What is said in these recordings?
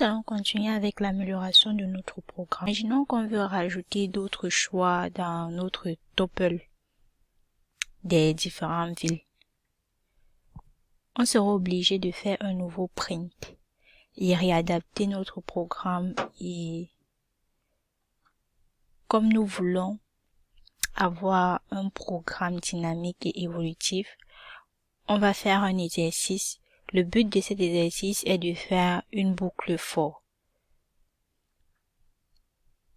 allons continuer avec l'amélioration de notre programme. Imaginons qu'on veut rajouter d'autres choix dans notre tuple des différentes villes. On sera obligé de faire un nouveau print et réadapter notre programme, et comme nous voulons avoir un programme dynamique et évolutif, on va faire un exercice. Le but de cet exercice est de faire une boucle for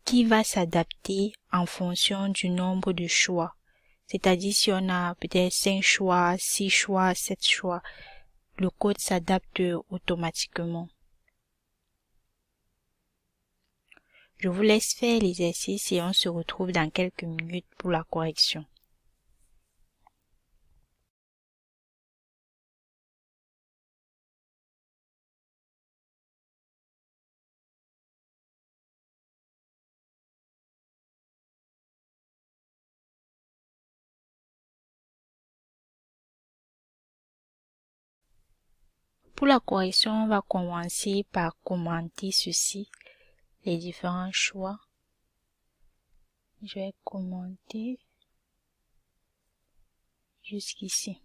qui va s'adapter en fonction du nombre de choix. C'est-à-dire si on a peut-être 5 choix, 6 choix, 7 choix, le code s'adapte automatiquement. Je vous laisse faire l'exercice et on se retrouve dans quelques minutes pour la correction. Pour la correction, on va commencer par commenter ceci, les différents choix. Je vais commenter jusqu'ici.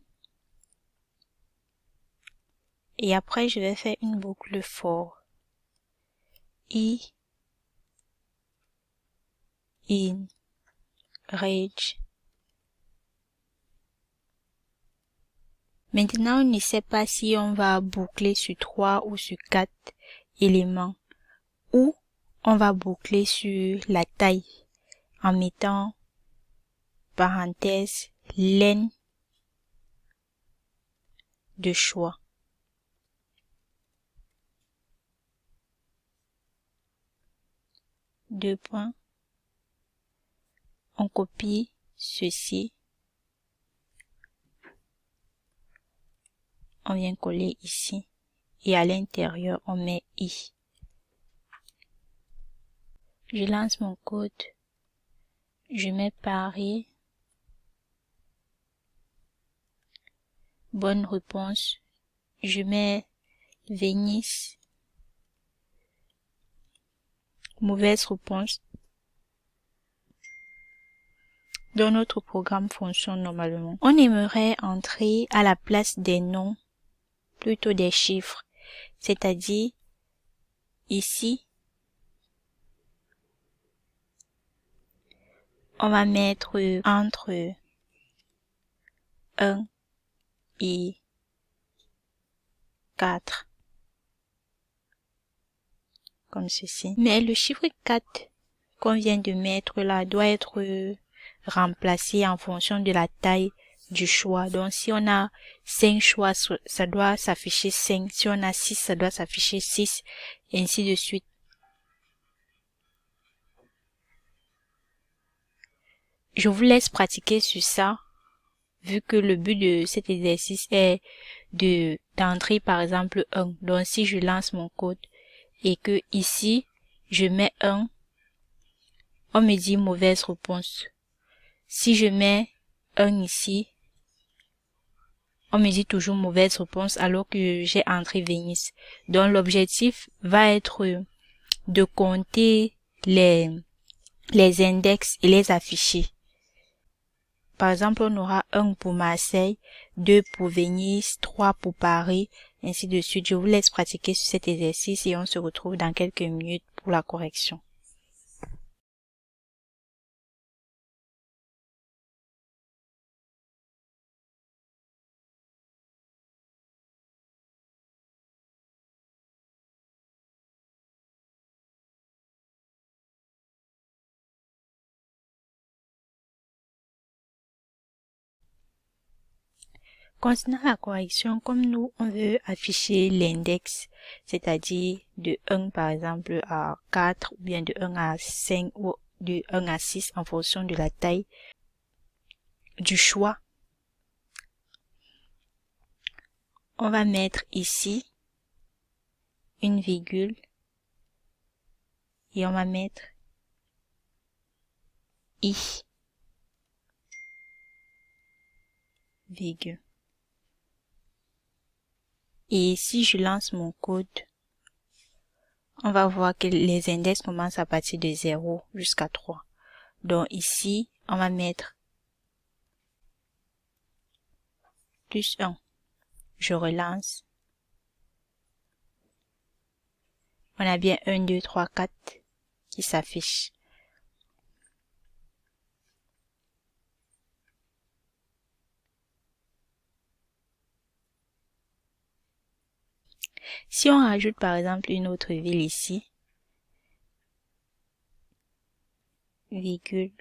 Et après, je vais faire une boucle for i in range. Maintenant, on ne sait pas si on va boucler sur 3 ou sur 4 éléments, ou on va boucler sur la taille en mettant parenthèse len de choix. Deux points. On copie ceci. On vient coller ici. Et à l'intérieur, on met i. Je lance mon code. Je mets Paris. Bonne réponse. Je mets Venise. Mauvaise réponse. Donc notre programme fonctionne normalement. On aimerait entrer à la place des noms plutôt des chiffres. C'est-à-dire ici, on va mettre entre 1 et 4. Comme ceci. Mais le chiffre 4 qu'on vient de mettre là doit être remplacé en fonction de la taille du choix. Donc si on a 5 choix, ça doit s'afficher 5. Si on a 6, ça doit s'afficher 6. Et ainsi de suite. Je vous laisse pratiquer sur ça, vu que le but de cet exercice est d'entrer par exemple 1. Donc si je lance mon code et que ici je mets 1, on me dit mauvaise réponse. Si je mets 1 ici, on me dit toujours mauvaise réponse alors que j'ai entré Venise. Donc l'objectif va être de compter les index et les afficher. Par exemple, on aura 1 pour Marseille, 2 pour Venise, 3 pour Paris, ainsi de suite. Je vous laisse pratiquer sur cet exercice et on se retrouve dans quelques minutes pour la correction. Concernant la correction, comme nous, on veut afficher l'index, c'est-à-dire de 1 par exemple à 4 ou bien de 1 à 5 ou de 1 à 6 en fonction de la taille du choix. On va mettre ici une virgule et on va mettre i, virgule. Et si je lance mon code, on va voir que les index commencent à partir de 0 jusqu'à 3. Donc ici, on va mettre plus 1. Je relance. On a bien 1, 2, 3, 4 qui s'affiche. Si on rajoute par exemple une autre ville ici, virgule,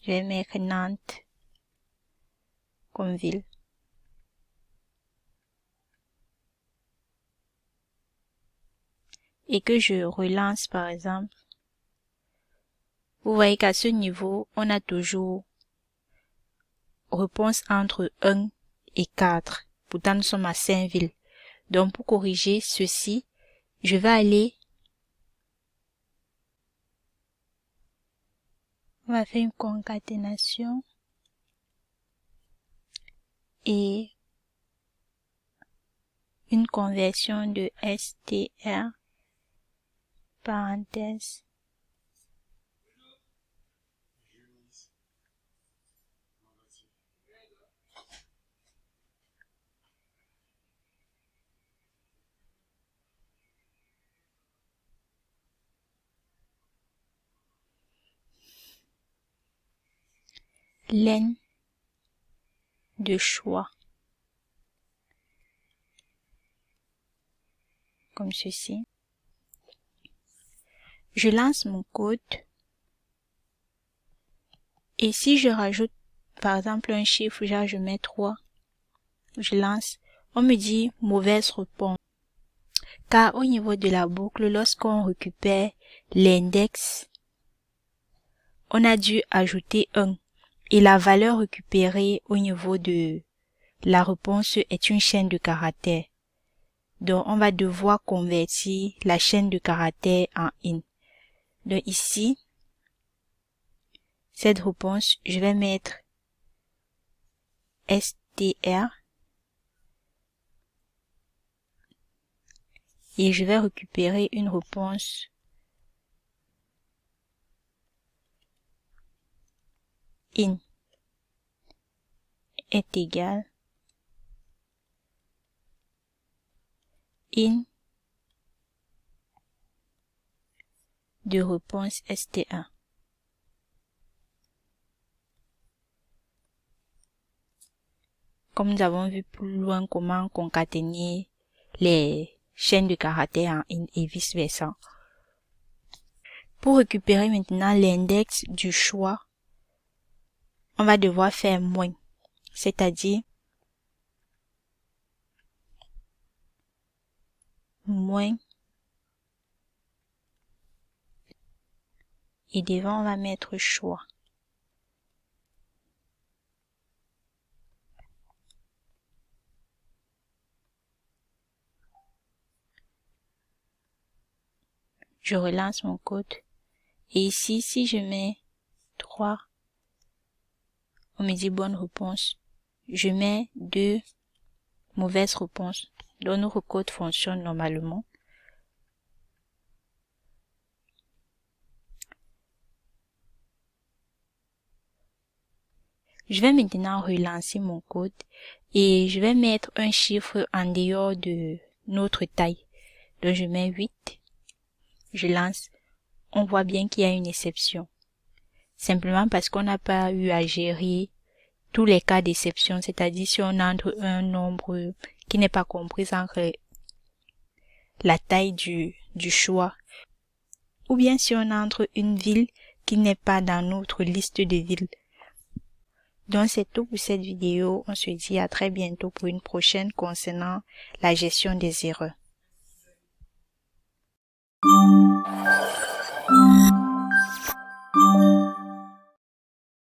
je vais mettre Nantes comme ville. Et que je relance par exemple, vous voyez qu'à ce niveau, on a toujours réponse entre 1 et 4. Pourtant, nous sommes à 5 villes. Donc, pour corriger ceci, je vais aller, on va faire une concaténation et une conversion de str, parenthèse, len de choix, comme ceci. Je lance mon code et si je rajoute par exemple un chiffre, genre je mets 3, je lance, on me dit mauvaise réponse. Car au niveau de la boucle, lorsqu'on récupère l'index, on a dû ajouter 1 et la valeur récupérée au niveau de la réponse est une chaîne de caractères. Donc, on va devoir convertir la chaîne de caractères en int. Donc ici, cette réponse, je vais mettre str et je vais récupérer une réponse in est égal in de réponse sta. Comme nous avons vu plus loin comment concaténer les chaînes de caractères en int et vice versa. Pour récupérer maintenant l'index du choix, on va devoir faire moins, c'est-à-dire moins et devant on va mettre choix. Je relance mon code et ici si je mets 3, on me dit bonne réponse. Je mets 2 mauvaises réponses. Donc notre code fonctionne normalement. Je vais maintenant relancer mon code et je vais mettre un chiffre en dehors de notre taille. Donc je mets 8. Je lance. On voit bien qu'il y a une exception. Simplement parce qu'on n'a pas eu à gérer tous les cas d'exception, c'est-à-dire si on entre un nombre qui n'est pas compris entre la taille du choix, ou bien si on entre une ville qui n'est pas dans notre liste de villes. Donc c'est tout pour cette vidéo. On se dit à très bientôt pour une prochaine concernant la gestion des erreurs.